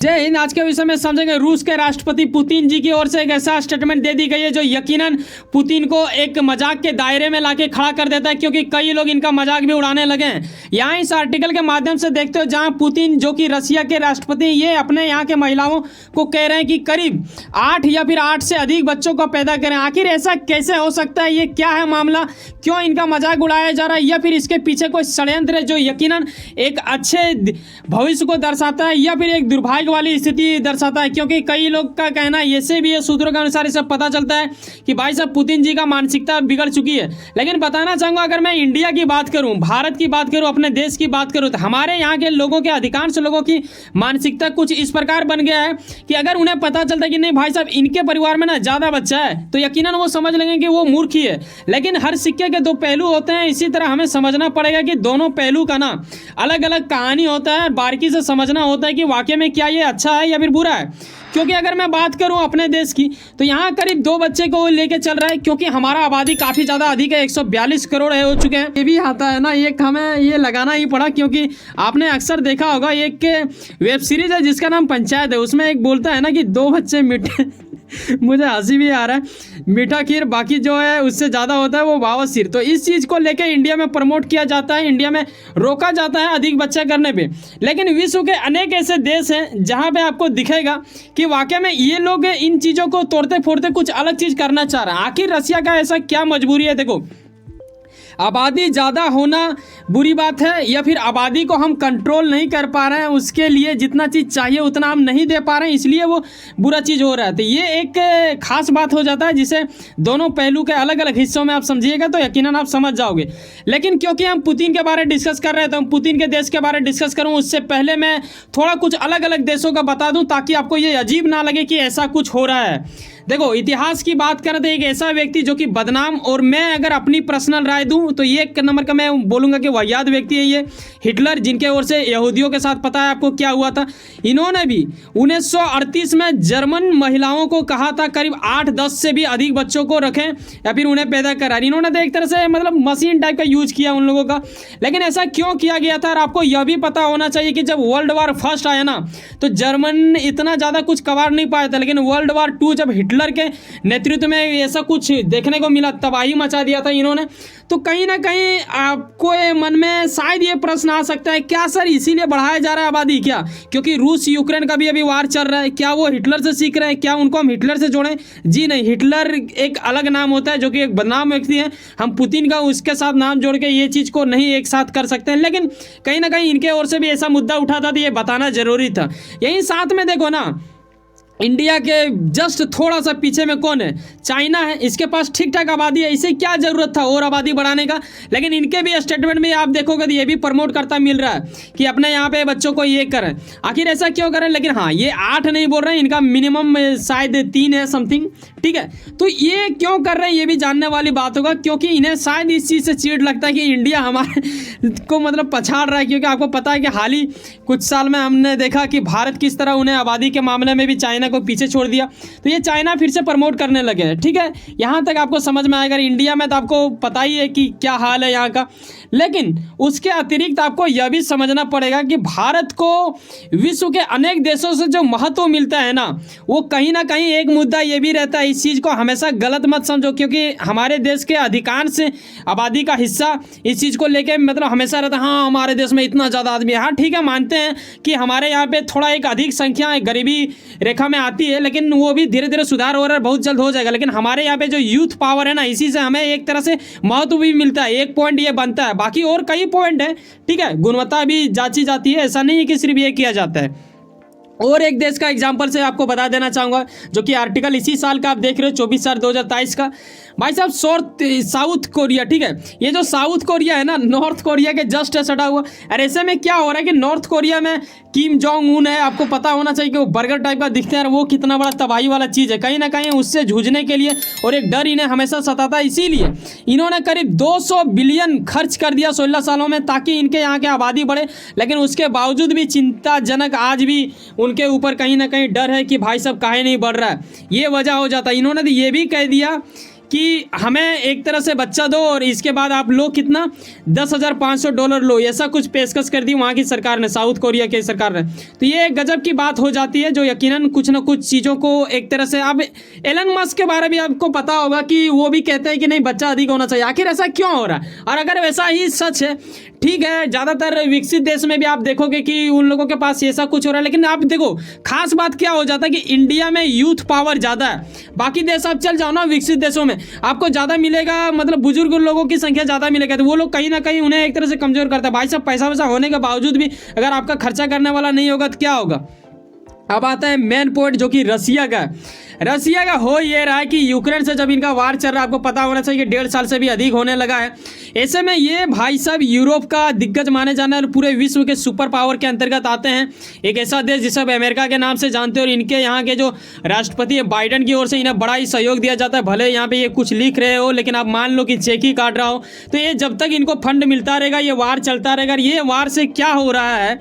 जय हिंद। आज के विषय में समझेंगे रूस के राष्ट्रपति पुतिन जी की ओर से एक ऐसा स्टेटमेंट दे दी गई है जो यकीनन पुतिन को एक मजाक के दायरे में लाके खड़ा कर देता है, क्योंकि कई लोग इनका मजाक भी उड़ाने लगे हैं। यहाँ इस आर्टिकल के माध्यम से देखते हो जहाँ पुतिन जो कि रशिया के राष्ट्रपति ये अपने यहाँ के महिलाओं को कह रहे हैं कि करीब 8 या फिर 8 से अधिक बच्चों को पैदा करें। आखिर ऐसा कैसे हो सकता है? ये क्या है मामला? क्यों इनका मजाक उड़ाया जा रहा है? या फिर इसके पीछे कोई षड्यंत्र है जो यकीनन एक अच्छे भविष्य को दर्शाता है या फिर एक दुर्भाग्य वाली स्थिति दर्शाता है? क्योंकि कई लोग का कहना है, ऐसे भी ये सूत्रों के अनुसार इसे पता चलता है कि भाई साहब पुतिन जी का मानसिकता बिगड़ चुकी है। लेकिन बताना चाहूँगा, अगर मैं इंडिया की बात करूँ, भारत की बात करूँ, अपने देश की बात करूँ, तो हमारे यहाँ के लोगों के अधिकांश लोगों की मानसिकता कुछ इस प्रकार बन गया है कि अगर उन्हें पता चलता है कि नहीं भाई साहब इनके परिवार में ना ज़्यादा बच्चा है, तो यकीनन वो समझ लेंगे कि वो मूर्ख ही है। लेकिन हर सिक्के के दो पहलू होते हैं, इसी तरह हमें समझना पड़ेगा कि दोनों पहलू का ना अलग अलग कहानी होता है। बारीकी से समझना होता है कि वाकई में क्या ये अच्छा है या फिर बुरा है। क्योंकि अगर मैं बात करूं अपने देश की, तो यहाँ करीब 2 बच्चे को लेके चल रहा है, क्योंकि हमारा आबादी काफ़ी ज़्यादा अधिक है, 142 करोड़ हो चुके हैं। ये भी आता है ना, एक हमें ये लगाना ही पड़ा, क्योंकि आपने अक्सर देखा होगा एक वेब सीरीज है जिसका नाम पंचायत है, उसमें एक बोलता है ना कि 2 बच्चे मीठे मुझे हंसी भी आ रहा है, मीठा खीर बाकी जो है उससे ज़्यादा होता है वो बावसीर। तो इस चीज़ को लेके इंडिया में प्रमोट किया जाता है, इंडिया में रोका जाता है अधिक बच्चा करने पे। लेकिन विश्व के अनेक ऐसे देश हैं जहाँ पे आपको दिखेगा कि वाकई में ये लोग इन चीज़ों को तोड़ते फोड़ते कुछ अलग चीज़ करना चाह रहे हैं। आखिर रशिया का ऐसा क्या मजबूरी है? देखो, आबादी ज़्यादा होना बुरी बात है या फिर आबादी को हम कंट्रोल नहीं कर पा रहे हैं, उसके लिए जितना चीज़ चाहिए उतना हम नहीं दे पा रहे हैं, इसलिए वो बुरा चीज़ हो रहा है। तो ये एक खास बात हो जाता है जिसे दोनों पहलू के अलग अलग हिस्सों में आप समझिएगा तो यकीनन आप समझ जाओगे। लेकिन क्योंकि हम पुतिन के बारे में डिस्कस कर रहे हैं तो हम पुतिन के देश के बारे में डिस्कस करूँ उससे पहले मैं थोड़ा कुछ अलग अलग देशों का बता दूँ, ताकि आपको ये अजीब ना लगे कि ऐसा कुछ हो रहा है। देखो, इतिहास की बात करें तो एक ऐसा व्यक्ति जो कि बदनाम, और मैं अगर अपनी पर्सनल राय दूं तो ये एक नंबर का मैं बोलूँगा कि वाहियात व्यक्ति है ये हिटलर, जिनके ओर से यहूदियों के साथ पता है आपको क्या हुआ था। इन्होंने भी 1938 में जर्मन महिलाओं को कहा था करीब 8-10 से भी अधिक बच्चों को रखें या फिर उन्हें पैदा कराएं। इन्होंने तो एक तरह से मतलब मशीन टाइप का यूज किया उन लोगों का। लेकिन ऐसा क्यों किया गया था? और आपको यह भी पता होना चाहिए कि जब वर्ल्ड वार फर्स्ट आया ना, तो जर्मन इतना ज़्यादा कुछ कवर नहीं पाया था, लेकिन वर्ल्ड वार 2 जब हिटलर के नेतृत्व में ऐसा कुछ देखने को मिला, तबाही मचा दिया था इन्होंने। तो कहीं ना कहीं आपको मन में शायद ये प्रश्न आ सकता है, क्या सर इसीलिए बढ़ाया जा रहा है आबादी? क्या क्योंकि रूस यूक्रेन का भी अभी वार चल रहा है, क्या वो हिटलर से सीख रहे हैं? क्या उनको हम हिटलर से जोड़ें? जी नहीं, हिटलर एक अलग नाम होता है जो कि एक बदनाम व्यक्ति है। हम पुतिन का उसके साथ नाम जोड़ के ये चीज़ को नहीं एक साथ कर सकते हैं। लेकिन कहीं ना कहीं इनके ओर से भी ऐसा मुद्दा उठा था तो ये बताना जरूरी था। यही साथ में देखो ना, इंडिया के जस्ट थोड़ा सा पीछे में कौन है? चाइना है। इसके पास ठीक ठाक आबादी है, इसे क्या ज़रूरत था और आबादी बढ़ाने का? लेकिन इनके भी स्टेटमेंट में आप देखोगे तो ये भी प्रमोट करता मिल रहा है कि अपने यहाँ पे बच्चों को ये करें। आखिर ऐसा क्यों करें? लेकिन हाँ, ये 8 नहीं बोल रहे हैं, इनका मिनिमम शायद 3 है समथिंग, ठीक है। तो ये क्यों कर रहे हैं ये भी जानने वाली बात होगा, क्योंकि इन्हें शायद इस चीज़ से चिढ़ लगता है कि इंडिया हमारे को मतलब पछाड़ रहा है। क्योंकि आपको पता है कि हाल ही कुछ साल में हमने देखा कि भारत किस तरह उन्हें आबादी के मामले में भी चाइना को पीछे छोड़ दिया, तो ये चाइना फिर से प्रमोट करने लगे हैं, ठीक है। यहाँ तक आपको समझ में आएगा। इंडिया में तो आपको पता ही है कि क्या हाल है यहाँ का। लेकिन उसके अतिरिक्त आपको यह भी समझना पड़ेगा कि भारत को विश्व के अनेक देशों से जो महत्व मिलता है ना, वो कहीं ना कहीं एक मुद्दा ये भी रहता है। इस चीज़ को हमेशा गलत मत समझो, क्योंकि हमारे देश के अधिकांश आबादी का हिस्सा इस चीज़ को लेके मतलब हमेशा रहता है हाँ हमारे देश में इतना ज़्यादा आदमी है। हाँ ठीक है, मानते हैं कि हमारे यहाँ पे थोड़ा एक अधिक संख्या गरीबी रेखा में आती है, लेकिन वो भी धीरे धीरे सुधार हो रहा है, बहुत जल्द हो जाएगा। लेकिन हमारे यहाँ पे जो यूथ पावर है ना, इसी से हमें एक तरह से महत्व भी मिलता है। एक पॉइंट ये बनता है, बाकी और कई पॉइंट है, ठीक है। गुणवत्ता भी जांची जाती है, ऐसा नहीं है कि सिर्फ ये किया जाता है। और एक देश का एग्जांपल से आपको बता देना चाहूँगा, जो कि आर्टिकल इसी साल का आप देख रहे हो 24/4/2023 का। भाई साहब साउथ कोरिया, ठीक है, ये जो साउथ कोरिया है ना, नॉर्थ कोरिया के जस्ट सटा हुआ। और ऐसे में क्या हो रहा है कि नॉर्थ कोरिया में किम जोंग उन है, आपको पता होना चाहिए कि वो बर्गर टाइप का दिखते हैं, वो कितना बड़ा तबाही वाला चीज़ है। कहीं ना कहीं उससे जूझने के लिए और एक डर इन्हें हमेशा सताता है, इसीलिए इन्होंने करीब 200 बिलियन खर्च कर दिया 16 सालों में, ताकि इनके यहाँ की आबादी बढ़े। लेकिन उसके बावजूद भी चिंताजनक आज भी उनके ऊपर कहीं ना कहीं डर है कि भाई साहब काहे नहीं बढ़ रहा है। ये वजह हो जाता है। इन्होंने तो ये भी कह दिया कि हमें एक तरह से बच्चा दो और इसके बाद आप लो कितना $10,500 लो, ऐसा कुछ पेशकश कर दी वहाँ की सरकार ने, साउथ कोरिया की सरकार ने। तो ये एक गजब की बात हो जाती है, जो यकीनन कुछ ना कुछ चीज़ों को एक तरह से। अब एलन मस्क के बारे में आपको पता होगा कि वो भी कहते हैं कि नहीं बच्चा अधिक होना चाहिए। आखिर ऐसा क्यों हो रहा है? और अगर वैसा ही सच है, ठीक है, ज़्यादातर विकसित देश में भी आप देखोगे कि उन लोगों के पास ऐसा कुछ हो रहा है। लेकिन आप देखो खास बात क्या हो जाता है कि इंडिया में यूथ पावर ज़्यादा है। बाकी देश आप चल जाओ ना, विकसित देशों में आपको ज़्यादा मिलेगा, मतलब बुजुर्ग लोगों की संख्या ज़्यादा मिलेगा, तो वो लोग कहीं ना कहीं उन्हें एक तरह से कमज़ोर करता है। भाई साहब पैसा वैसा होने के बावजूद भी अगर आपका खर्चा करने वाला नहीं होगा तो क्या होगा? अब आता है मेन पॉइंट जो कि रसिया का। रसिया का हो ये रहा है कि यूक्रेन से जब इनका वार चल रहा है, आपको पता होना चाहिए कि 1.5 साल से भी अधिक होने लगा है। ऐसे में ये भाई साहब यूरोप का दिग्गज माने जाने और पूरे विश्व के सुपर पावर के अंतर्गत आते हैं। एक ऐसा देश जिसे आप अमेरिका के नाम से जानते हो, और इनके यहाँ के जो राष्ट्रपति है बाइडेन की ओर से इन्हें बड़ा ही सहयोग दिया जाता है। भले यहाँ पे ये कुछ लिख रहे हो, लेकिन आप मान लो कि चेक ही काट रहा हो, तो ये जब तक इनको फंड मिलता रहेगा ये वार चलता रहेगा। ये वार से क्या हो रहा है,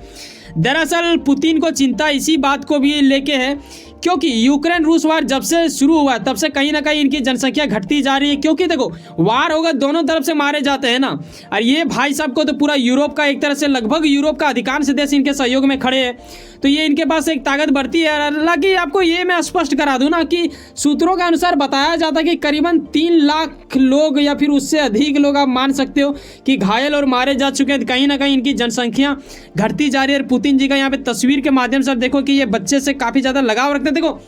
दरअसल पुतिन को चिंता इसी बात को भी लेके है, क्योंकि यूक्रेन रूस वार जब से शुरू हुआ तब से कहीं ना कहीं इनकी जनसंख्या घटती जा रही है। क्योंकि देखो वार होगा, दोनों तरफ से मारे जाते हैं ना, और ये भाई साहब को तो पूरा यूरोप का एक तरह से लगभग यूरोप का अधिकांश देश इनके सहयोग में खड़े हैं, तो ये इनके पास एक ताकत बढ़ती है। हालांकि आपको ये मैं स्पष्ट करा दूं ना कि सूत्रों के अनुसार बताया जाता है कि करीबन 3 लाख लोग या फिर उससे अधिक लोग आप मान सकते हो कि घायल और मारे जा चुके हैं। कहीं ना कहीं इनकी जनसंख्या घटती जा रही है। पुतिन जी का यहाँ पे तस्वीर के माध्यम से आप देखो कि ये बच्चे से काफ़ी ज़्यादा लगाव रखते हैं। देखो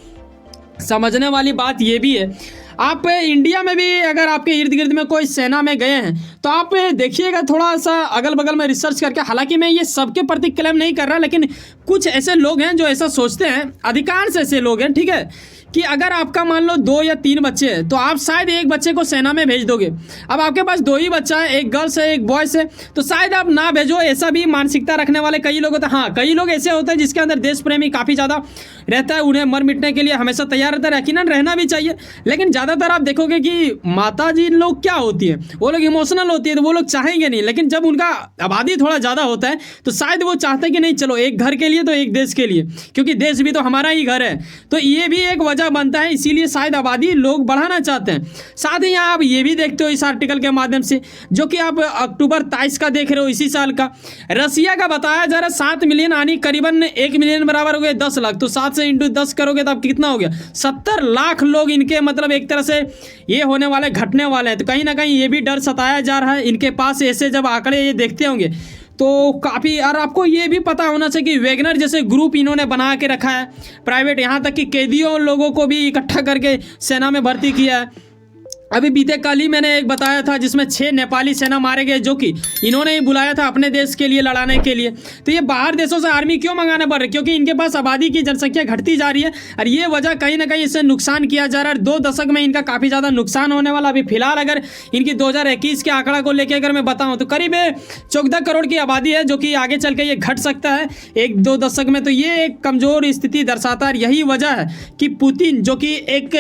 समझने वाली बात ये भी है, आप इंडिया में भी अगर आपके इर्द गिर्द में कोई सेना में गए हैं तो आप देखिएगा थोड़ा सा अगल बगल में रिसर्च करके। हालांकि मैं ये सबके प्रति क्लेम नहीं कर रहा, लेकिन कुछ ऐसे लोग हैं जो ऐसा सोचते हैं, अधिकांश ऐसे लोग हैं, ठीक है, कि अगर आपका मान लो 2 या 3 बच्चे हैं तो आप शायद एक बच्चे को सेना में भेज दोगे। अब आपके पास 2 ही बच्चा है, एक गर्ल्स है एक बॉयस है, तो शायद आप ना भेजो। ऐसा भी मानसिकता रखने वाले कई लोग होते हैं। हाँ, कई लोग ऐसे होते हैं जिसके अंदर देश प्रेमी काफ़ी ज़्यादा रहता है, उन्हें मर मिटने के लिए हमेशा तैयार रहता है, यकीनन रहना भी चाहिए। लेकिन ज़्यादातर आप देखोगे कि माता जी लोग क्या होती है, वो लोग इमोशनल होती है, तो वो लोग चाहेंगे नहीं। लेकिन जब उनका आबादी थोड़ा ज़्यादा होता है तो शायद वो चाहते हैं कि नहीं चलो एक घर के लिए तो एक देश के लिए, क्योंकि देश भी तो हमारा ही घर है। तो ये भी एक वजह बनता है, इसीलिए शायद आबादी लोग बढ़ाना चाहते हैं। साथ ही यहाँ आप ये भी देखते हो इस आर्टिकल के माध्यम से, जो कि आप अक्टूबर 23 का देख रहे हो इसी साल का, रसिया का बताया जा रहा है 7 मिलियन यानी करीबन 1 मिलियन बराबर हो गए 10 लाख। तो 7 से इंटू 10 करोगे तो आप कितना हो गया, 70 लाख लोग इनके मतलब एक तरह से ये होने वाले घटने वाले हैं। तो कहीं ना कहीं ये भी डर सताया जा रहा है इनके पास। ऐसे जब आंकड़े ये देखते होंगे तो काफ़ी, और आपको ये भी पता होना चाहिए कि वैगनर जैसे ग्रुप इन्होंने बना के रखा है प्राइवेट, यहाँ तक कि कैदियों लोगों को भी इकट्ठा करके सेना में भर्ती किया है। अभी बीते कल ही मैंने एक बताया था जिसमें 6 नेपाली सेना मारे गए, जो कि इन्होंने ही बुलाया था अपने देश के लिए लड़ाने के लिए। तो ये बाहर देशों से आर्मी क्यों मंगाने पड़ रहे, क्योंकि इनके पास आबादी की जनसंख्या घटती जा रही है, और ये वजह कहीं ना कहीं इससे नुकसान किया जा रहा है। 2 दशक में इनका काफ़ी ज़्यादा नुकसान होने वाला। अभी फिलहाल अगर इनकी 2021 के आंकड़ा को लेकर अगर मैं बताऊँ तो करीब 14 करोड़ की आबादी है, जो कि आगे चल के ये घट सकता है 1-2 दशक में। तो ये एक कमज़ोर स्थिति दर्शाता है। यही वजह है कि पुतिन, जो कि एक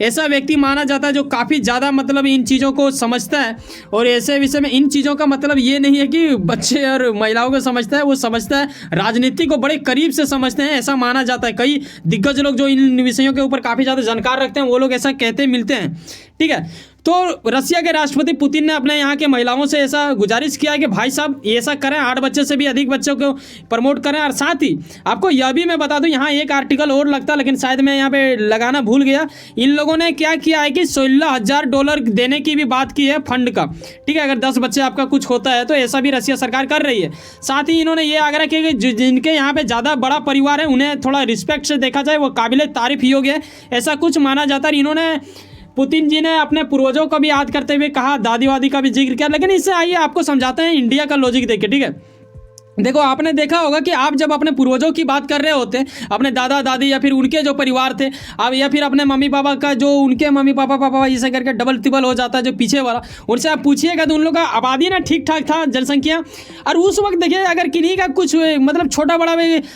ऐसा व्यक्ति माना जाता है जो काफ़ी ज़्यादा मतलब इन चीज़ों को समझता है, और ऐसे विषय में इन चीज़ों का मतलब ये नहीं है कि बच्चे और महिलाओं को समझता है, वो समझता है राजनीति को बड़े करीब से समझते हैं, ऐसा माना जाता है। कई दिग्गज लोग जो इन विषयों के ऊपर काफ़ी ज़्यादा जानकार रखते हैं वो लोग ऐसा कहते मिलते हैं, ठीक है। तो रसिया के राष्ट्रपति पुतिन ने अपने यहाँ के महिलाओं से ऐसा गुजारिश किया है कि भाई साहब ये ऐसा करें, 8 बच्चे से भी अधिक बच्चों को प्रमोट करें। और साथ ही आपको यह भी मैं बता दूं, यहाँ एक आर्टिकल और लगता, लेकिन शायद मैं यहाँ पे लगाना भूल गया। इन लोगों ने क्या किया है कि $16,000 देने की भी बात की है फंड का, ठीक है, अगर 10 बच्चे आपका कुछ होता है तो ऐसा भी रसिया सरकार कर रही है। साथ ही इन्होंने ये आग्रह किया कि जिनके यहाँ पे ज़्यादा बड़ा परिवार है उन्हें थोड़ा रिस्पेक्ट से देखा जाए, वो काबिल तारीफ योग्य है, ऐसा कुछ माना जाता है। इन्होंने पुतिन जी ने अपने पूर्वजों को भी याद करते हुए कहा, दादी वादी का भी जिक्र किया। लेकिन इससे आइए आपको समझाते हैं इंडिया का लॉजिक देखिए, ठीक है। देखो आपने देखा होगा कि आप जब अपने पूर्वजों की बात कर रहे होते हैं, अपने दादा दादी या फिर उनके जो परिवार थे, अब या फिर अपने मम्मी पापा का जो उनके मम्मी पापा इसे करके डबल ट्रिपल हो जाता है जो पीछे वाला, उनसे आप पूछिएगा तो उन लोग का आबादी ना ठीक ठाक था जनसंख्या। और उस वक्त देखिए अगर किन्हीं का कुछ मतलब छोटा बड़ा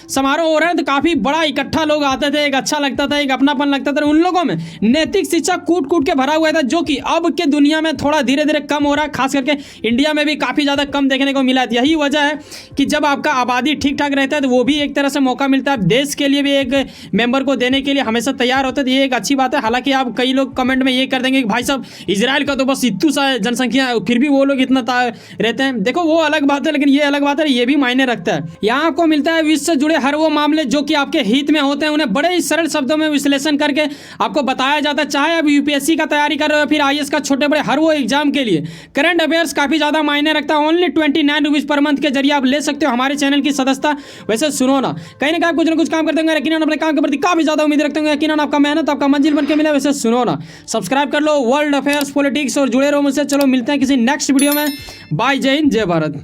समारोह हो रहा है तो काफ़ी बड़ा इकट्ठा लोग आते थे, एक अच्छा लगता था, एक अपनापन लगता था। उन लोगों में नैतिक शिक्षा कूट कूट के भरा हुआ था, जो कि अब के दुनिया में थोड़ा धीरे धीरे कम हो रहा है, खास करके इंडिया में भी काफ़ी ज़्यादा कम देखने को मिला है। यही वजह है कि जब आपका आबादी ठीक ठाक रहता है तो वो भी एक तरह से मौका मिलता है, देश के लिए भी एक मेंबर को देने के लिए हमेशा तैयार होते हैं, तो ये एक अच्छी बात है। हालांकि आप कई लोग कमेंट में ये कर देंगे कि भाई साहब इजराइल का तो बस इतू सा जनसंख्या है, फिर भी वो लोग इतना रहते हैं। देखो वो अलग बात है, लेकिन ये अलग बात है, ये भी मायने रखता है। यहाँ आपको मिलता है विश्व से जुड़े हर वो मामले जो कि आपके हित में होते हैं, उन्हें बड़े ही सरल शब्दों में विश्लेषण करके आपको बताया जाता है। चाहे आप यूपीएससी का तैयारी कर रहे हो, फिर आईएएस का, छोटे बड़े हर वो एग्जाम के लिए करंट अफेयर्स काफी ज्यादा मायने रखता है। ओनली 29 रुपीज पर मंथ के जरिए आप ले सकते हो हमारे चैनल की सदस्यता। वैसे सुनो ना, कहीं ना कुछ काम करते होंगे, यकीनन अपने काम के प्रति काफी ज्यादा उम्मीद रखते होंगे, यकीनन आपका मेहनत आपका मंजिल बन के मिले। वैसे सुनो ना, सब्सक्राइब कर लो वर्ल्ड अफेयर्स पॉलिटिक्स और जुड़े रहो मुझसे। चलो मिलते हैं किसी नेक्स्ट वीडियो में। बाय, जय हिंद, जय भारत।